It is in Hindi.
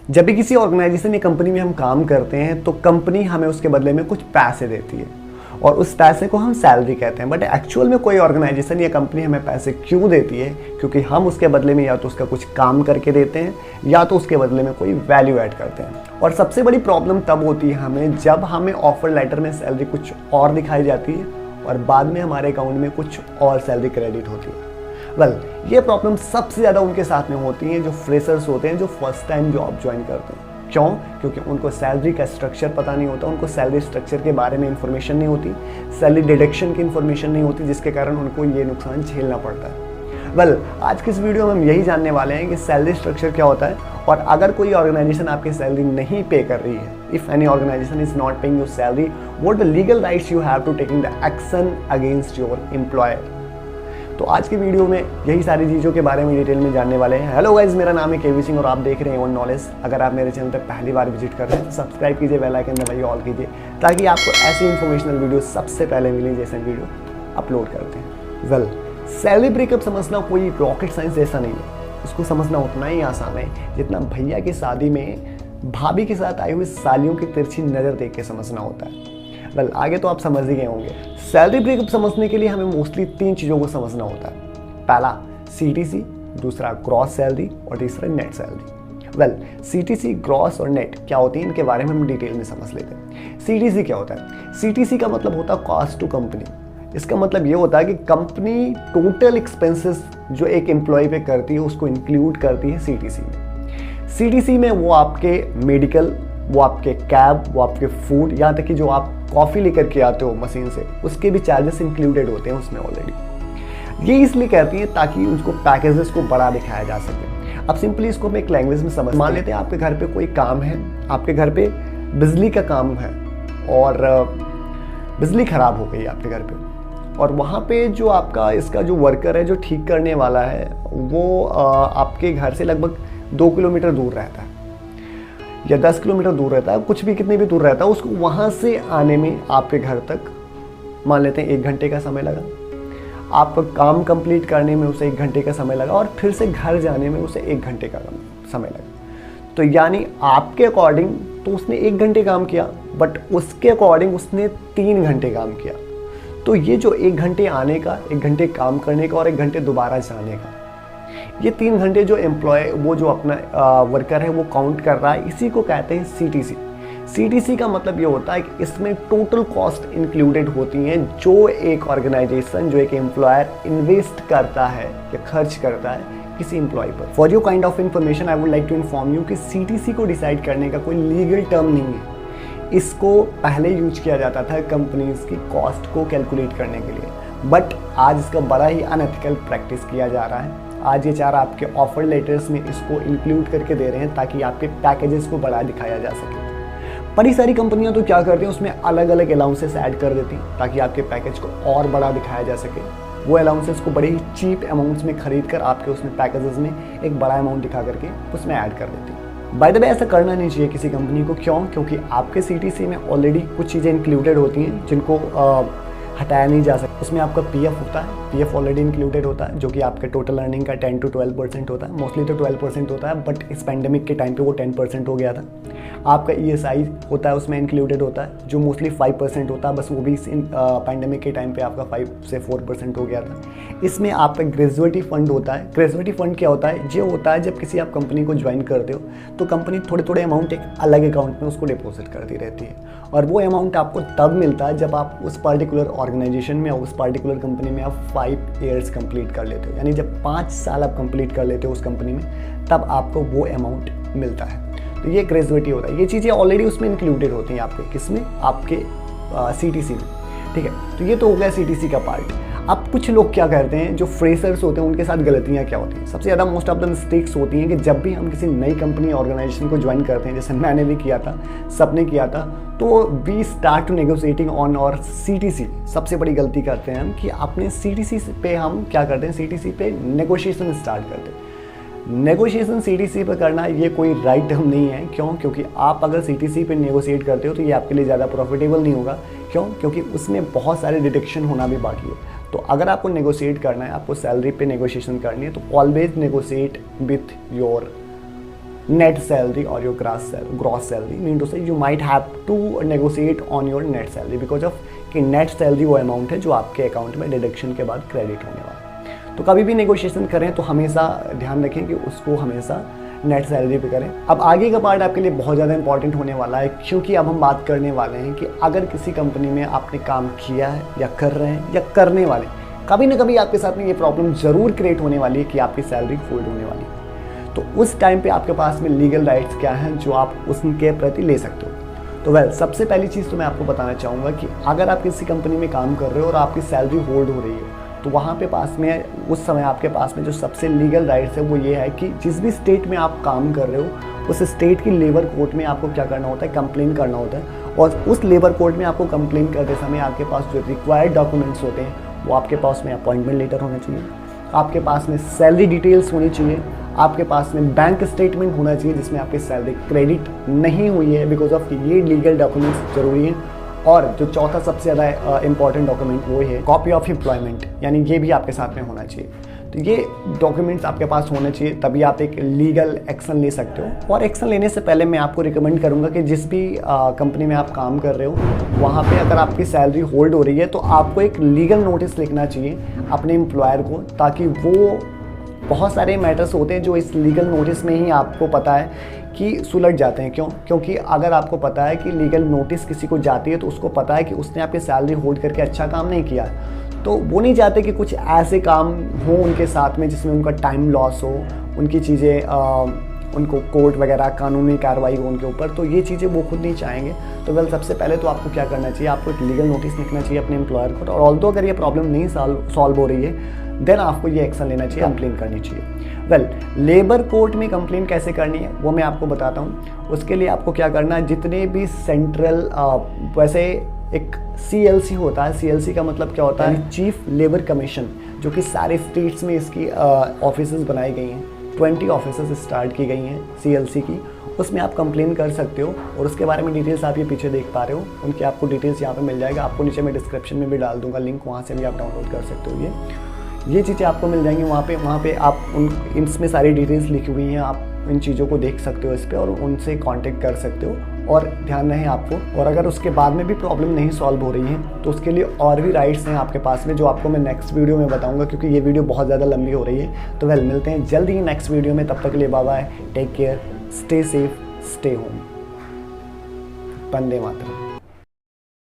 जब भी किसी ऑर्गेनाइजेशन या कंपनी में हम काम करते हैं तो कंपनी हमें उसके बदले में कुछ पैसे देती है और उस पैसे को हम सैलरी कहते हैं। बट एक्चुअल में कोई ऑर्गेनाइजेशन या कंपनी हमें पैसे क्यों देती है? क्योंकि हम उसके बदले में या तो उसका कुछ काम करके देते हैं या तो उसके बदले में कोई वैल्यू ऐड करते हैं। और सबसे बड़ी प्रॉब्लम तब होती है हमें जब हमें ऑफर लेटर में सैलरी कुछ और दिखाई जाती है और बाद में हमारे अकाउंट में कुछ और सैलरी क्रेडिट होती है। ये प्रॉब्लम सबसे ज़्यादा उनके साथ में होती है जो फ्रेशर्स होते हैं, जो फर्स्ट टाइम जॉब ज्वाइन करते हैं। क्यों? क्योंकि उनको सैलरी का स्ट्रक्चर पता नहीं होता, उनको सैलरी स्ट्रक्चर के बारे में इंफॉर्मेशन नहीं होती, सैलरी डिडक्शन की इंफॉर्मेशन नहीं होती, जिसके कारण उनको ये नुकसान झेलना पड़ता है। आज की इस वीडियो में हम यही जानने वाले हैं कि सैलरी स्ट्रक्चर क्या होता है और अगर कोई ऑर्गेनाइजेशन आपकी सैलरी नहीं पे कर रही है, if any organisation is not paying your salary, what the legal rights you have to taking the action against your employer. तो आज की वीडियो में यही सारी चीज़ों के बारे में डिटेल में जानने वाले हैं। हेलो गाइस, मेरा नाम है केवी सिंह और आप देख रहे हैं ओन नॉलेज। अगर आप मेरे चैनल पर पहली बार विजिट कर रहे हैं तो सब्सक्राइब कीजिए, बेल आइकन दबाइए, ऑल कीजिए ताकि आपको ऐसी इन्फॉर्मेशनल वीडियो सबसे पहले मिले जैसे वीडियो अपलोड करते हैं। सैलरी ब्रेकअप समझना कोई रॉकेट साइंस जैसा नहीं है। इसको समझना उतना ही आसान है जितना भैया की शादी में भाभी के साथ आई हुई सालियों की तिरछी नज़र देख के समझना होता है। आगे तो आप समझ ही गए होंगे। सैलरी ब्रेकअप समझने के लिए हमें मोस्टली 3 चीज़ों को समझना होता है। पहला CTC, दूसरा ग्रॉस सैलरी और तीसरा नेट सैलरी। CTC, ग्रॉस और नेट क्या होती है, इनके बारे में हम डिटेल में समझ लेते हैं। CTC क्या होता है? CTC का मतलब होता है कॉस्ट टू कंपनी। इसका मतलब ये होता है कि कंपनी टोटल एक्सपेंसेस जो एक एम्प्लॉय पे करती है उसको इंक्लूड करती है CTC में। CTC में वो आपके मेडिकल, वो आपके कैब, वो आपके फूड, यहाँ तक कि जो आप कॉफ़ी लेकर के आते हो मशीन से, उसके भी चार्जेस इंक्लूडेड होते हैं उसमें ऑलरेडी। ये इसलिए कहती है ताकि उसको पैकेजेस को बड़ा दिखाया जा सके। अब सिंपली इसको हम एक लैंग्वेज में समझ मान लेते हैं। आपके घर पे कोई काम है, आपके घर पे बिजली का काम है और बिजली ख़राब हो गई आपके घर पे, और वहाँ पे जो आपका इसका जो वर्कर है जो ठीक करने वाला है वो आपके घर से लगभग 2 किलोमीटर दूर रहता है या 10 किलोमीटर दूर रहता है, कुछ भी कितनी भी दूर रहता है। उसको वहाँ से आने में आपके घर तक मान लेते हैं 1 घंटे का समय लगा, आप काम कंप्लीट करने में उसे 1 घंटे का समय लगा और फिर से घर जाने में उसे 1 घंटे का समय लगा। तो यानी आपके अकॉर्डिंग तो उसने 1 घंटे काम किया, बट उसके अकॉर्डिंग उसने 3 घंटे काम किया। तो ये जो 1 घंटे आने का, 1 घंटे काम करने का और 1 घंटे दोबारा जाने का, ये 3 घंटे जो एम्प्लॉय वो जो अपना वर्कर है वो काउंट कर रहा है, इसी को कहते हैं CTC। CTC का मतलब ये होता है कि इसमें टोटल कॉस्ट इंक्लूडेड होती हैं जो एक ऑर्गेनाइजेशन, जो एक एम्प्लॉयर इन्वेस्ट करता है या खर्च करता है किसी एम्प्लॉय पर। For your kind of information I would like to inform you कि CTC को डिसाइड करने का कोई लीगल टर्म नहीं है। इसको पहले यूज किया जाता था कंपनीज की कॉस्ट को कैलकुलेट करने के लिए, बट आज इसका बड़ा ही अनएथिकल प्रैक्टिस किया जा रहा है। आज ये चार आपके ऑफर लेटर्स में इसको इंक्लूड करके दे रहे हैं ताकि आपके पैकेजेस को बड़ा दिखाया जा सके। बड़ी सारी कंपनियां तो क्या करती हैं, उसमें अलग अलग अलाउंसेस ऐड कर देती हैं ताकि आपके पैकेज को और बड़ा दिखाया जा सके। वो अलाउंसेस को बड़े ही चीप अमाउंट्स में खरीद कर आपके उसमें पैकेजेस में एक बड़ा अमाउंट दिखा करके उसमें ऐड कर देती है। बाय द वे ऐसा करना नहीं चाहिए किसी कंपनी को। क्यों? क्योंकि आपके CTC में ऑलरेडी कुछ चीज़ें इंक्लूडेड होती हैं जिनको हटाया नहीं जा सकता। उसमें आपका PF होता है, PF ऑलरेडी इंक्लूडेड होता है जो कि आपके टोटल अर्निंग का 10 to 12% होता है। मोस्टली तो 12% होता है, बट इस पैंडेमिक के टाइम पे वो 10% हो गया था। आपका ESI होता है, उसमें इंक्लूडेड होता है जो मोस्टली 5% होता है, बस वो भी इस पैंडेमिक के टाइम पे आपका 5 से 4% हो गया था। इसमें आपका ग्रेजुएटी फंड होता है। ग्रेजुएटी फंड क्या होता है? ये होता है जब किसी आप कंपनी को ज्वाइन करते हो तो कंपनी थोड़े थोड़े अमाउंट एक अलग अकाउंट में उसको डिपॉजिट करती रहती है, और वो अमाउंट आपको तब मिलता है जब आप उस पर्टिकुलर ऑर्गेनाइजेशन में, उस पर्टिकुलर कंपनी में आप 5 ईयर्स कंप्लीट कर लेते हो। यानी जब 5 साल आप कंप्लीट कर लेते हो उस कंपनी में, तब आपको वो अमाउंट मिलता है। तो ये ग्रेजुएटी होता है। ये चीज़ें ऑलरेडी उसमें इंक्लूडेड होती हैं आपके किसमें, आपके CTC में। ठीक है, तो ये तो हो गया CTC का पार्ट। अब कुछ लोग क्या करते हैं, जो फ्रेशर्स होते हैं उनके साथ गलतियाँ क्या होती हैं? सबसे ज़्यादा मोस्ट ऑफ द मिस्टेक्स होती हैं कि जब भी हम किसी नई कंपनी ऑर्गेनाइजेशन को ज्वाइन करते हैं, जैसे मैंने भी किया था, सबने किया था, तो we start to negotiating on our CTC। सबसे बड़ी गलती करते हैं हम कि अपने CTC पे हम क्या करते हैं, CTC पे नेगोशिएशन स्टार्ट करते हैं। नेगोशिएशन CTC पर करना ये कोई राइट टर्म नहीं है। क्यों? क्योंकि आप अगर CTC पे नेगोशिएट करते हो तो ये आपके लिए ज़्यादा प्रॉफिटेबल नहीं होगा। क्यों? क्योंकि उसमें बहुत सारे डिडक्शन होना भी बाकी है। तो अगर आपको नेगोशिएट करना है, आपको सैलरी पे नेगोशिएशन करनी है, तो always negotiate with your net salary or your gross salary, mean to say you might have to negotiate on your net salary because of कि net salary वो अमाउंट है जो आपके अकाउंट में डिडक्शन के बाद क्रेडिट होने वाला है। तो कभी भी नेगोशिएशन करें तो हमेशा ध्यान रखें कि उसको हमेशा नेट सैलरी पे करें। अब आगे का पार्ट आपके लिए बहुत ज़्यादा इंपॉर्टेंट होने वाला है, क्योंकि अब हम बात करने वाले हैं कि अगर किसी कंपनी में आपने काम किया है या कर रहे हैं या करने वाले, कभी ना कभी आपके साथ में ये प्रॉब्लम ज़रूर क्रिएट होने वाली है कि आपकी सैलरी होल्ड होने वाली है। तो उस टाइम पे आपके पास में लीगल राइट्स क्या हैं जो आप उसके प्रति ले सकते हो। तो वेल, सबसे पहली चीज़ तो मैं आपको बताना चाहूँगा कि अगर आप किसी कंपनी में काम कर रहे हो और आपकी सैलरी होल्ड हो रही है, तो वहाँ पे पास में उस समय आपके पास में जो सबसे लीगल राइट्स है वो ये है कि जिस भी स्टेट में आप काम कर रहे हो उस स्टेट की लेबर कोर्ट में आपको क्या करना होता है, कंप्लेन करना होता है। और उस लेबर कोर्ट में आपको कंप्लेन करते समय आपके पास जो रिक्वायर्ड डॉक्यूमेंट्स होते हैं वो आपके पास में अपॉइंटमेंट लेटर होना चाहिए, आपके पास में सैलरी डिटेल्स होनी चाहिए, आपके पास में बैंक स्टेटमेंट होना चाहिए जिसमें आपकी सैलरी क्रेडिट नहीं हुई है बिकॉज ऑफ ये लीगल डॉक्यूमेंट्स जरूरी हैं। और जो चौथा सबसे ज़्यादा इंपॉर्टेंट डॉक्यूमेंट वो है कॉपी ऑफ एम्प्लॉयमेंट, यानी ये भी आपके साथ में होना चाहिए। तो ये डॉक्यूमेंट्स आपके पास होने चाहिए, तभी आप एक लीगल एक्शन ले सकते हो। और एक्शन लेने से पहले मैं आपको रिकमेंड करूँगा कि जिस भी कंपनी में आप काम कर रहे हो वहाँ पे अगर आपकी सैलरी होल्ड हो रही है तो आपको एक लीगल नोटिस लिखना चाहिए अपने एम्प्लॉयर को, ताकि वो बहुत सारे मैटर्स होते हैं जो इस लीगल नोटिस में ही आपको पता है कि सुलझ जाते हैं। क्योंकि अगर आपको पता है कि लीगल नोटिस किसी को जाती है तो उसको पता है कि उसने आपकी सैलरी होल्ड करके अच्छा काम नहीं किया, तो वो नहीं चाहते कि कुछ ऐसे काम हो उनके साथ में जिसमें उनका टाइम लॉस हो, उनकी चीज़ें उनको कोर्ट वगैरह कानूनी कार्रवाई हो उनके ऊपर, तो ये चीज़ें वो खुद नहीं चाहेंगे। तो वेल, सबसे पहले तो आपको क्या करना चाहिए, आपको एक लीगल नोटिस लिखना चाहिए अपने एम्प्लॉयर को। और ऑल्दो अगर ये प्रॉब्लम नहीं सॉल्व हो रही है देन आपको ये एक्शन लेना चाहिए, कंप्लेन करनी चाहिए। वेल, लेबर कोर्ट में कंप्लेन कैसे करनी है वो मैं आपको बताता हूँ। उसके लिए आपको क्या करना है, जितने भी सेंट्रल वैसे एक CLC होता है, CLC का मतलब क्या होता है, चीफ लेबर कमीशन, जो कि सारे स्टेट्स में इसकी ऑफिसेज बनाई गई हैं। 20 ऑफिसेज स्टार्ट की गई हैं CLC की, उसमें आप कंप्लेन कर सकते हो। और उसके बारे में डिटेल्स आप ये पीछे देख पा रहे हो, उनकी आपको डिटेल्स यहाँ पे मिल जाएगा। आपको नीचे मैं डिस्क्रिप्शन में भी डाल दूंगा लिंक, वहाँ से भी आप डाउनलोड कर सकते हो। ये चीज़ें आपको मिल जाएंगी वहाँ पे आप इसमें सारी डिटेल्स लिखी हुई हैं, आप इन चीज़ों को देख सकते हो इस पर और उनसे कांटेक्ट कर सकते हो। और ध्यान रहे आपको, और अगर उसके बाद में भी प्रॉब्लम नहीं सॉल्व हो रही है तो उसके लिए और भी राइट्स हैं आपके पास में, जो आपको मैं नेक्स्ट वीडियो में बताऊंगा, क्योंकि ये वीडियो बहुत ज़्यादा लंबी हो रही है। तो वेल, मिलते हैं जल्द ही नेक्स्ट वीडियो में, तब तक के लिए bye bye, take care, stay safe, stay home. Vande मातरम।